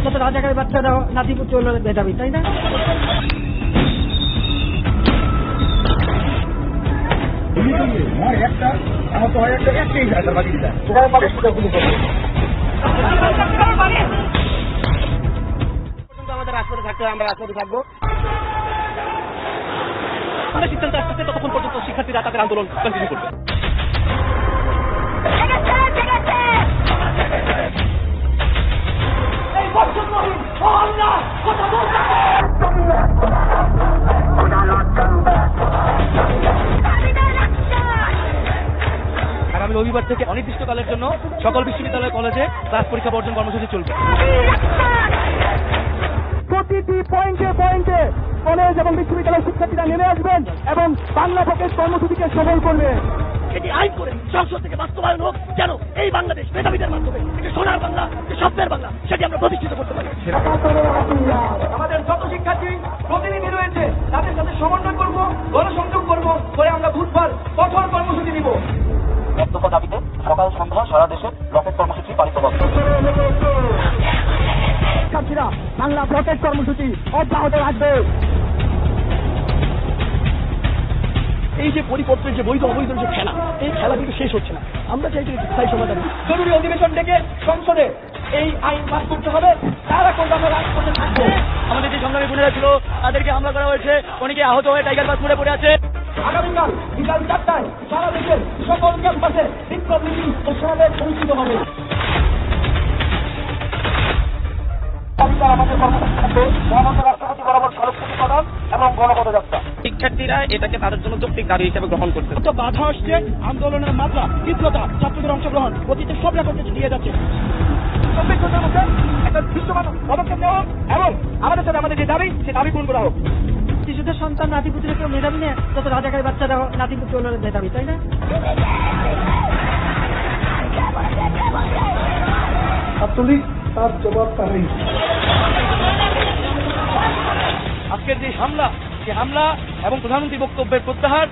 কত রাজাকারের বাচ্চারা নাতিপুত্র হলো মেধাবী, তাই না? আমাদের রাজপথে থাকতে আমরা রাজপথে থাকবো। আমরা সিদ্ধান্ত আসতেছে ততক্ষণ পর্যন্ত শিক্ষার্থীরা তাদের আন্দোলন কন্টিনিউ করবে। আগামী রবিবার থেকে অনির্দিষ্টকালের জন্য সকল বিশ্ববিদ্যালয় কলেজে ক্লাস পরীক্ষা বর্জন কর্মসূচি চলবে। প্রতিটি পয়েন্টে পয়েন্টে কলেজ এবং বিশ্ববিদ্যালয়ের শিক্ষার্থীরা নেমে আসবেন এবং বাংলা পকেট কর্মসূচিকে সফল করবে। এটি আইন করে সংসদ থেকে বাস্তবায়ন হোক, যেন এই বাংলাদেশ মেধাবীদের মাধ্যমে সোনার বাংলা, সভ্যের বাংলা, সেটি আমরা প্রতিষ্ঠিত করতে পারি। আমাদের যত শিক্ষার্থী প্রতিনিধি রয়েছে তাদের সাথে সমন্বয় করব, গণসংযোগ করব, করে আমরা বুধবার কঠোর কর্মসূচি নিব। বক্তব্য দাবিতে সকাল সন্ধ্যা সারা দেশে ব্লকেট কর্মসূচি পালিত হবে। শিক্ষার্থীরা বাংলা ব্লকেট কর্মসূচি অব্যাহত রাখবে। এই যে পরিপত্রের যে বৈধ অবৈধ যে খেলা, এই খেলা কিন্তু শেষ হচ্ছে না। আমরা চাই যে স্থায়ী সমাধান, জরুরি অধিবেশন ডেকে সংসদে এই আইন পাস করতে হবে। তারা করবো আমরা রাজপথে থাকবো। আমাদের যে সংগ্রামী বোনেরা ছিল তাদেরকে হামলা করা হয়েছে, অনেকে আহত হয়ে টাইগার বাস মোড়ে পড়ে আছে। আগামীকাল বিকাল 4টায় সারা দেশের সকল ক্যাম্পাসে বিক্ষোভ মিছিল ও সমাবেশ অনুষ্ঠিত হবে। শিক্ষার্থীরা এটাকে তাদের জন্য যৌক্তিক দাবি হিসেবে গ্রহণ করছে। বাধা আসছে, আন্দোলনের মাত্রা, তীব্রতা, ছাত্রদের অংশগ্রহণ অতীতের সব রেকর্ড দিয়ে যাচ্ছে। একটা দৃশ্যমান পদক্ষেপ নেওয়া এবং আমাদের সাথে আমাদের যে দাবি, সে দাবি পূরণ করা হোক। শিশুদের সন্তান নাতিপুত্রের কেউ মেধাবী নেই, যত রাজাকারের বাচ্চারা নাতিপুত্র হলো মেধাবী, তাই না? ছাত্রলীগ তার জবাব তারই। আজকের যে হামলা এবং প্রধানমন্ত্রী বক্তব্যের প্রত্যাহার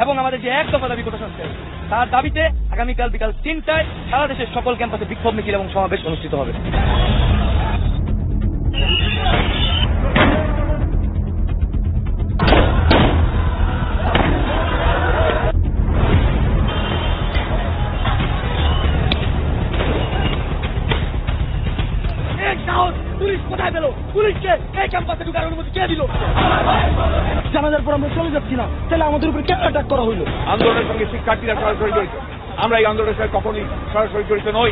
এবং আমাদের যে এক দফা দাবি প্রকাশ হচ্ছে, তার দাবিতে আগামীকাল বিকাল 3টায় সারা দেশের সকল ক্যাম্পাসে বিক্ষোভ মিছিল এবং সমাবেশ অনুষ্ঠিত হবে। পুলিশ কোথায় পেল? পুলিশকে এই ক্যাম্পাসে ঢুকার অনুমতি কে দিল? জানাজার পর আমরা চলে যাচ্ছি না, তাহলে আমাদের উপরে কেন অ্যাটাক করা হইল? আন্দোলনের সঙ্গে শিক্ষার্থীরা সরাসরি জড়িত। আমরা এই আন্দোলনের সঙ্গে কখনই সরাসরি জড়িত নই।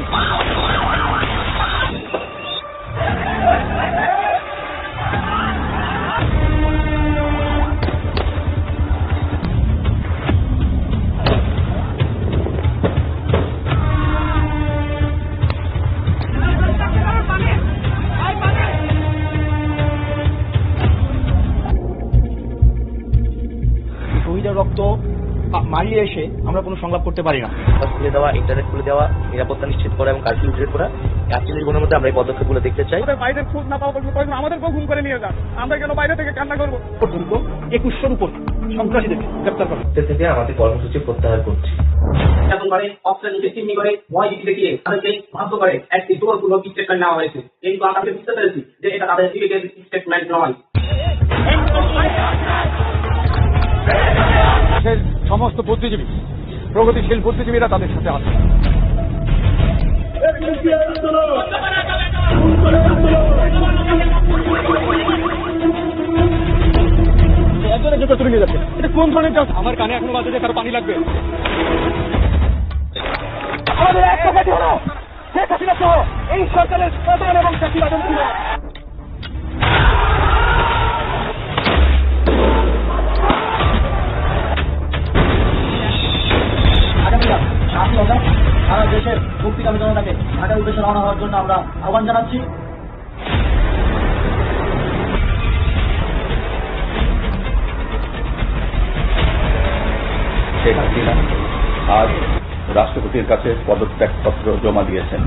রক্ত মারিয়ে এসে আমরা কোনো সংলাপ করতে পারি না। খুলে দেওয়া, ইন্টারনেট খুলে দেওয়া, নিরাপত্তা নিশ্চিত করা এবং কারফিউ উল্লেখ করা, 48 ঘন্টার মধ্যে আমরা এই পদক্ষেপগুলো দেখতে চাই। বাইরের খোঁজ না পাওয়া পর্যন্ত আমাদেরকেও ঘুম করে নিয়ে যান। আমরা কেন বাইরে থেকে কান্না করবো? পর্যন্ত 2100-র উপর সন্ত্রাসীদের গ্রেপ্তার করা থেকে আমাদের কর্মসূচি প্রত্যাহার করছি। এখন করে অপশনকে চিহ্নি করে ভয় দিতে দেখিয়ে তাদেরকে বাধ্য করে একটি জোরপূর্বক স্টেটমেন্ট নেওয়া হয়েছে। কিন্তু আমরা বুঝতে পেরেছি যে এটা তাদের ডিলিগেট স্টেটমেন্ট নয়। সমস্ত বুদ্ধিজীবী, প্রগতিশীল বুদ্ধিজীবীরা তাদের সাথে আছে। তুলে নিয়ে যাচ্ছে, এটা কোন ধরনের কাজ? আমার কানে এখনো বাজে যে কারো পানি লাগবে। আমাদের এক কথাটি হলো, শেখ হাসিনা সহ এই সরকারের পতন এবং চাকরিবাদন ছিল। সারা দেশের মুক্তিকামী জনতাকে ঢাকার উদ্দেশ্যে রওনা হওয়ার জন্য আমরা আহ্বান জানাচ্ছি। শেখ হাসিনা আজ রাষ্ট্রপতির কাছে পদত্যাগপত্র জমা দিয়েছেন।